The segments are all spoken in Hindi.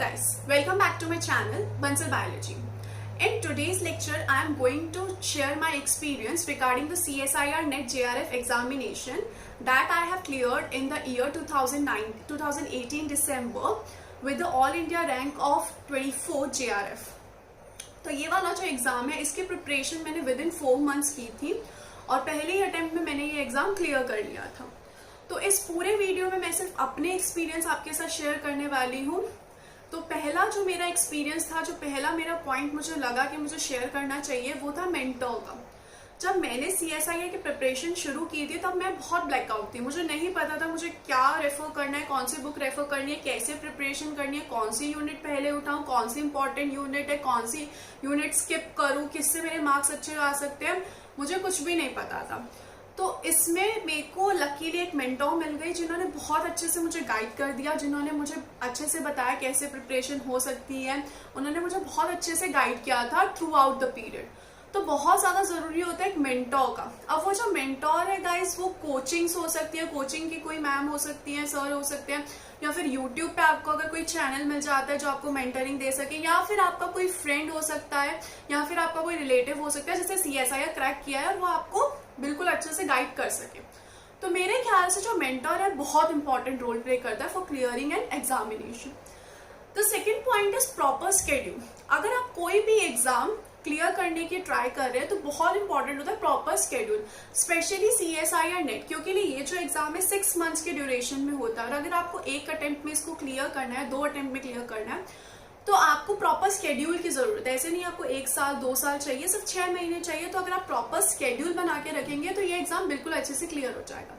guys, welcome back to my channel Bansal Biology. In today's lecture, I am going to share my experience regarding the CSIR NET JRF examination that I have cleared in the year 2018 December with the All India rank of 24 JRF. तो ये वाला जो एग्जाम है इसकी प्रिपरेशन मैंने विद इन 4 मंथ्स की थी और पहले ही अटेम्प्ट में मैंने ये एग्जाम क्लियर कर लिया था। तो इस पूरे वीडियो में मैं सिर्फ अपने एक्सपीरियंस आपके साथ शेयर करने वाली हूँ। तो पहला जो मेरा एक्सपीरियंस था, जो पहला मेरा पॉइंट मुझे लगा कि मुझे शेयर करना चाहिए, वो था मेंटर का। जब मैंने CSIR की प्रिपरेशन शुरू की थी तब मैं बहुत ब्लैकआउट थी। मुझे नहीं पता था मुझे क्या रेफर करना है, कौन सी बुक रेफर करनी है, कैसे प्रिपरेशन करनी है, कौन सी यूनिट पहले उठाऊं, कौन सी इंपॉर्टेंट यूनिट है, कौन सी यूनिट स्किप करूं, किससे मेरे मार्क्स अच्छे आ सकते हैं, मुझे कुछ भी नहीं पता था। तो इसमें मेरे को लकीली एक मेंटोर मिल गई जिन्होंने बहुत अच्छे से मुझे गाइड कर दिया, जिन्होंने मुझे अच्छे से बताया कैसे प्रिपरेशन हो सकती है। उन्होंने मुझे बहुत अच्छे से गाइड किया था थ्रू आउट द पीरियड। तो बहुत ज्यादा जरूरी होता है एक मेंटोर का। अब वो जो मेंटोर है गाइस, वो कोचिंग्स हो सकती है, कोचिंग की कोई मैम हो सकती है, सर हो सकते हैं, या फिर यूट्यूब पे आपको अगर कोई चैनल मिल जाता है जो आपको मेंटरिंग दे सके, या फिर आपका कोई फ्रेंड हो सकता है, या फिर आपका कोई रिलेटिव हो सकता है जिससे CSIR क्रैक किया है और वो आपको बिल्कुल अच्छे से गाइड कर सके। तो मेरे ख्याल से जो मेंटर है बहुत इंपॉर्टेंट रोल प्ले करता है for clearing an examination. The second point is proper schedule. अगर आप कोई भी एग्जाम क्लियर करने की ट्राई कर रहे हैं तो बहुत इंपॉर्टेंट होता है proper schedule, specially CSIR net, क्योंकि ये जो एग्जाम है 6 मंथ्स के ड्यूरेशन में होता है और अगर आपको एक अटेम्प्ट में इसको क्लियर करना है, 2 अटेम्प्ट में क्लियर करना है, तो आपको प्रॉपर स्केड्यूल की जरूरत है। ऐसे नहीं आपको 1 साल 2 साल चाहिए, सिर्फ 6 महीने चाहिए। तो अगर आप प्रॉपर स्केड्यूल बना के रखेंगे तो ये एग्जाम बिल्कुल अच्छे से क्लियर हो जाएगा।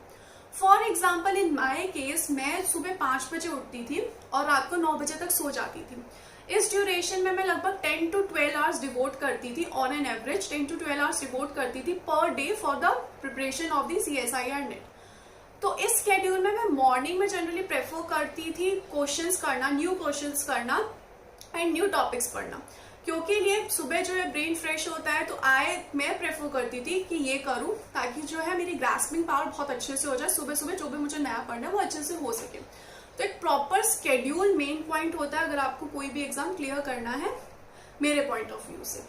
For example in my case, मैं सुबह 5 बजे उठती थी और रात को 9 बजे तक सो जाती थी। इस ड्यूरेशन में मैं लगभग 10 to 12 आवर्स डिवोट करती थी, on an average 10 to 12 hours devote करती थी per day for the preparation of the CSIR net. तो इस स्केड्यूल में मैं मॉर्निंग में जनरली प्रेफर करती थी क्वेश्चंस करना, न्यू क्वेश्चंस करना एंड न्यू टॉपिक्स पढ़ना, क्योंकि ये सुबह जो है ब्रेन फ्रेश होता है। तो मैं प्रेफर करती थी कि ये करूं ताकि जो है मेरी ग्रास्पिंग पावर बहुत अच्छे से हो जाए, सुबह सुबह जो भी मुझे नया पढ़ना है वो अच्छे से हो सके। तो एक प्रॉपर स्केड्यूल मेन पॉइंट होता है अगर आपको कोई भी एग्जाम क्लियर करना है, मेरे पॉइंट ऑफ व्यू से।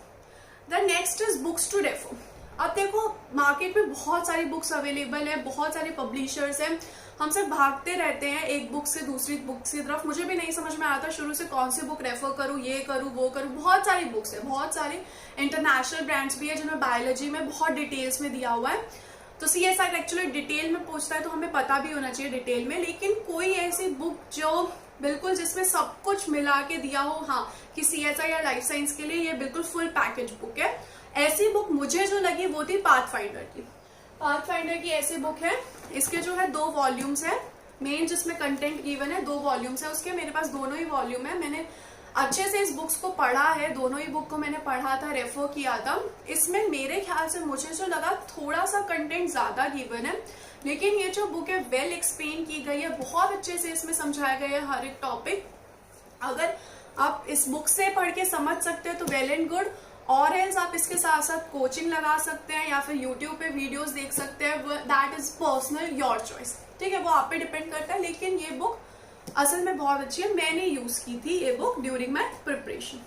The next is books to refer. अब देखो मार्केट में बहुत सारी बुक्स अवेलेबल है, बहुत सारे पब्लिशर्स हैं, हम सब भागते रहते हैं एक बुक से दूसरी बुक की तरफ। मुझे भी नहीं समझ में आता शुरू से कौन सी बुक रेफर करूं, ये करूं वो करूं। बहुत सारी बुक्स है, बहुत सारे इंटरनेशनल ब्रांड्स भी है जिनमें बायोलॉजी में बहुत डिटेल्स में दिया हुआ है। तो CSIR एक्चुअली डिटेल में पूछता है तो हमें पता भी होना चाहिए डिटेल में, लेकिन कोई ऐसी बुक जो बिल्कुल जिसमें सब कुछ मिला के दिया हो, हाँ कि CSIR लाइफ साइंस के लिए ये बिल्कुल फुल पैकेज बुक है, ऐसी बुक मुझे जो लगी वो थी पाथफाइंडर की। पाथफाइंडर की ऐसी बुक है, इसके जो है 2 वॉल्यूम्स है, मेन जिसमें कंटेंट गिवन है 2 वॉल्यूम्स है उसके। मेरे पास दोनों ही वॉल्यूम है, मैंने अच्छे से इस बुक्स को पढ़ा है, दोनों ही बुक को मैंने पढ़ा था, रेफर किया था। इसमें मेरे ख्याल से मुझे जो लगा थोड़ा सा कंटेंट ज्यादा गिवन है, लेकिन ये जो बुक है वेल एक्सप्लेन की गई है, बहुत अच्छे से इसमें समझाया गया है हर एक टॉपिक। अगर आप इस बुक से पढ़ के समझ सकते हैं तो वेल एंड गुड, और एल्स आप इसके साथ साथ कोचिंग लगा सकते हैं या फिर यूट्यूब पे वीडियोस देख सकते हैं। That is personal your choice, ठीक है, वो आप पे डिपेंड करता है। लेकिन ये बुक असल में बहुत अच्छी है, मैंने यूज की थी ये book during my preparation.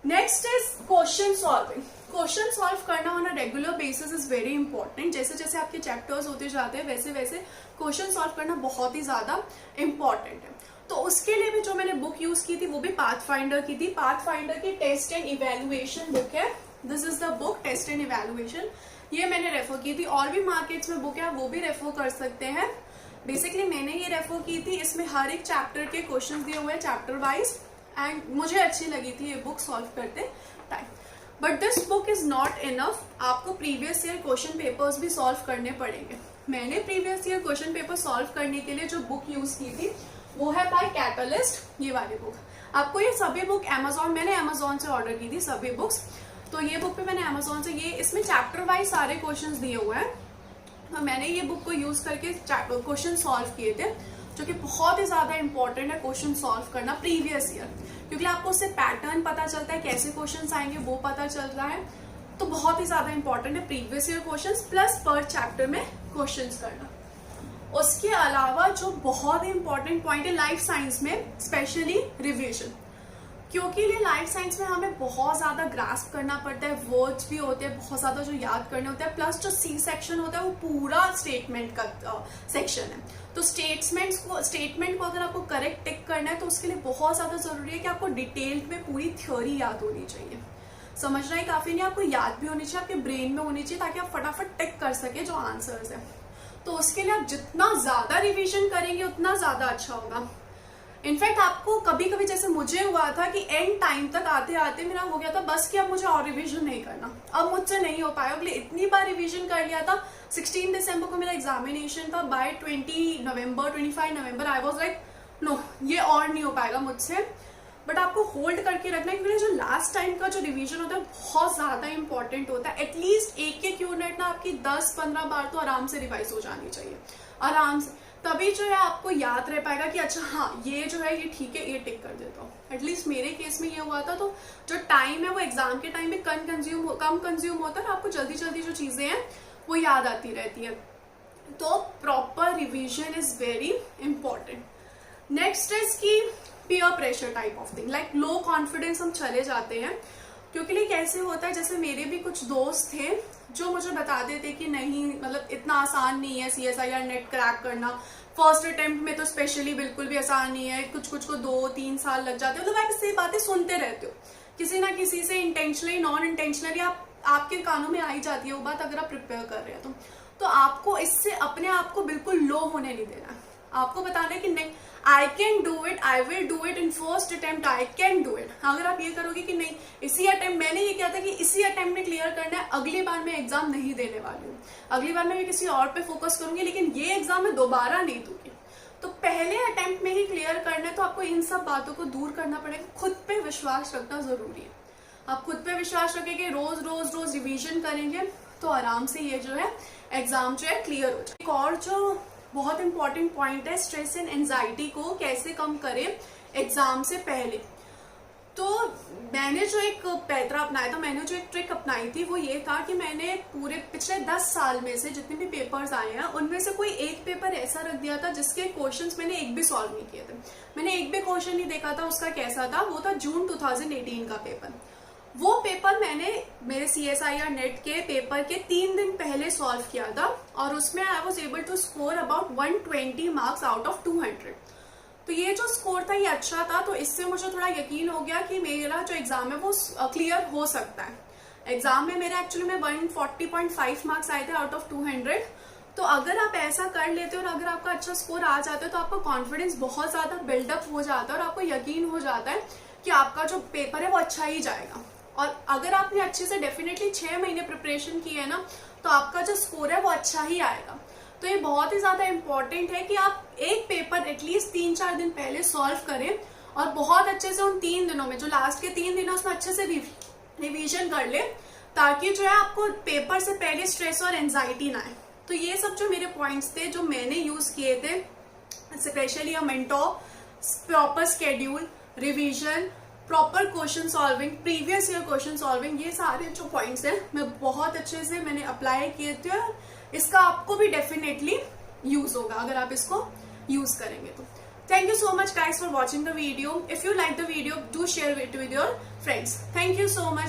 Next is question solving. Question solve करना on a regular basis is very important. जैसे जैसे आपके चैप्टर्स होते जाते हैं वैसे वैसे क्वेश्चन सॉल्व करना बहुत ही ज्यादा इंपॉर्टेंट है। तो उसके लिए भी जो मैंने बुक यूज की थी वो भी पाथफाइंडर की थी। पाथफाइंडर की टेस्ट एंड इवेल्युएशन बुक है, this is the book test and evaluation, ये मैंने रेफर की थी। और भी मार्केट्स में बुक है, वो भी रेफर कर सकते हैं। बेसिकली मैंने ये रेफर की थी, इसमें हर एक चैप्टर के क्वेश्चंस दिए हुए हैं चैप्टर वाइज, एंड मुझे अच्छी लगी थी ये बुक सॉल्व करते time. But this book is not enough, आपको प्रीवियस ईयर क्वेश्चन पेपर्स भी सॉल्व करने पड़ेंगे। मैंने previous year question paper solve करने के लिए जो बुक यूज की थी वो है बाय कैटलिस्ट, ये वाली बुक। आपको ये सभी बुक मैंने अमेजोन से ऑर्डर की थी सभी बुक्स। तो ये बुक पे मैंने अमेजोन से, ये इसमें चैप्टर वाइज सारे क्वेश्चंस दिए हुए हैं, तो मैंने ये बुक को यूज करके क्वेश्चन सॉल्व किए थे, जो कि बहुत ही ज्यादा इंपॉर्टेंट है क्वेश्चन सॉल्व करना प्रीवियस ईयर, क्योंकि आपको उससे पैटर्न पता चलता है, कैसे क्वेश्चंस आएंगे वो पता चल रहा है। तो बहुत ही ज्यादा इंपॉर्टेंट है प्रीवियस ईयर क्वेश्चंस प्लस पर चैप्टर में क्वेश्चंस करना। उसके अलावा जो बहुत ही इंपॉर्टेंट पॉइंट है लाइफ साइंस में, स्पेशली रिविजन, क्योंकि ये लाइफ साइंस में हमें बहुत ज्यादा ग्रास्प करना पड़ता है, वर्ड्स भी होते हैं बहुत ज्यादा जो याद करने होते हैं, प्लस जो सी सेक्शन होता है वो पूरा स्टेटमेंट का सेक्शन है। तो स्टेटमेंट को अगर आपको करेक्ट टिक करना है तो उसके लिए बहुत ज्यादा जरूरी है कि आपको डिटेल में पूरी थ्योरी याद होनी चाहिए। समझना ही काफी नहीं, आपको याद भी होनी चाहिए, आपके ब्रेन में होनी चाहिए, ताकि आप फटाफट टिक कर सके जो आंसर्स है। तो उसके लिए आप जितना ज्यादा रिविजन करेंगे उतना ज्यादा अच्छा होगा। इनफैक्ट आपको कभी कभी जैसे मुझे हुआ था कि एंड टाइम तक आते आते मेरा हो गया था बस कि अब मुझे और रिवीजन नहीं करना, अब मुझसे नहीं हो पाया। अगले इतनी बार रिवीजन कर लिया था, 16 दिसंबर को मेरा एग्जामिनेशन था, by 25 November I was like no, ये और नहीं हो पाएगा मुझसे। बट आपको होल्ड करके रखना है, क्योंकि जो लास्ट टाइम का जो रिवीजन होता है बहुत ज्यादा इंपॉर्टेंट होता है। एटलीस्ट एक यूनिट ना आपकी 10-15 बार तो आराम से रिवाइज हो जानी चाहिए, आराम से, तभी जो है आपको याद रह पाएगा कि अच्छा हाँ ये जो है ये ठीक है, ये टिक कर देता हूँ। एटलीस्ट मेरे केस में ये हुआ था। तो जो टाइम है वो एग्जाम के टाइम में कम कंज्यूम होता है, आपको जल्दी जल्दी जो चीजें हैं वो याद आती रहती है। तो proper revision is very important. Next is की peer pressure type of thing, like low confidence हम चले जाते हैं, क्योंकि ये कैसे होता है, जैसे मेरे भी कुछ दोस्त थे जो मुझे बताते थे कि नहीं मतलब इतना आसान नहीं है CSIR नेट क्रैक करना, फर्स्ट अटेम्प्ट में तो स्पेशली बिल्कुल भी आसान नहीं है, कुछ को 2-3 साल लग जाते हो। मतलब आप इससे बातें सुनते रहते हो, किसी ना किसी से इंटेंशनली नॉन इंटेंशनली आपके कानों में आई जाती है वो बात, अगर आप प्रिपेयर कर रहे हैं तो आपको इससे अपने आप को बिल्कुल लो होने नहीं देना। आपको बताना है कि नहीं, I can do it, I will do it in first attempt, I can do it. अगर आप ये करोगे कि नहीं इसी अटेम्प्ट, मैंने ये किया था कि इसी अटेम्प्ट में क्लियर करना है, अगली बार मैं एग्जाम नहीं देने वाली हूँ, अगली बार मैं किसी और पे फोकस करूंगी, लेकिन ये एग्जाम मैं दोबारा नहीं दूंगी। तो पहले अटेम्प्ट में ही क्लियर करना है, तो आपको इन सब बातों को दूर करना पड़ेगा। खुद पे विश्वास रखना जरूरी है। आप खुद पे विश्वास रखेंगे, रोज रिविजन करेंगे तो आराम से ये जो है एग्जाम जो है क्लियर हो जाए। एक और जो बहुत इंपॉर्टेंट पॉइंट है, स्ट्रेस एंड एंजाइटी को कैसे कम करें एग्जाम से पहले। तो मैंने जो एक पैतरा अपनाया था, मैंने जो एक ट्रिक अपनाई थी वो ये था कि मैंने पूरे पिछले 10 साल में से जितने भी पेपर्स आए हैं उनमें से कोई एक पेपर ऐसा रख दिया था जिसके क्वेश्चंस मैंने एक भी सॉल्व नहीं किए थे। मैंने एक भी क्वेश्चन नहीं देखा था उसका कैसा था। वो था जून 2018 का पेपर। वो पेपर मैंने मेरे CSIR नेट के पेपर के 3 दिन पहले सॉल्व किया था, और उसमें I was able to score about 120 marks out of 200। तो ये जो स्कोर था ये अच्छा था, तो इससे मुझे थोड़ा यकीन हो गया कि मेरा जो एग्जाम है वो क्लियर हो सकता है। एग्जाम में मेरे एक्चुअली में 140.5 मार्क्स आए थे आउट ऑफ 200। तो अगर आप ऐसा कर लेते हो और अगर आपका अच्छा स्कोर आ जाता है तो आपका कॉन्फिडेंस बहुत ज्यादा बिल्डअप हो जाता है और आपको यकीन हो जाता है कि आपका जो पेपर है वो अच्छा ही जाएगा। और अगर आपने अच्छे से डेफिनेटली 6 महीने प्रिपरेशन की है ना, तो आपका जो स्कोर है वो अच्छा ही आएगा। तो ये बहुत ही ज्यादा इंपॉर्टेंट है कि आप एक पेपर एटलीस्ट 3-4 दिन पहले सॉल्व करें और बहुत अच्छे से उन 3 दिनों में, जो लास्ट के 3 दिन है उसमें अच्छे से रिवीजन कर ले, ताकि जो है आपको पेपर से पहले स्ट्रेस और एंजाइटी ना आए। तो ये सब जो मेरे पॉइंट्स थे जो मैंने यूज किए थे, specially a mentor, proper schedule, revision, proper question solving, previous year question solving, ये सारे जो पॉइंट्स हैं मैं बहुत अच्छे से मैंने अप्लाई किए थे। इसका आपको भी डेफिनेटली यूज होगा अगर आप इसको यूज करेंगे तो। Thank you so much guys for watching the video. If you like the video, do share it with your friends. Thank you so much.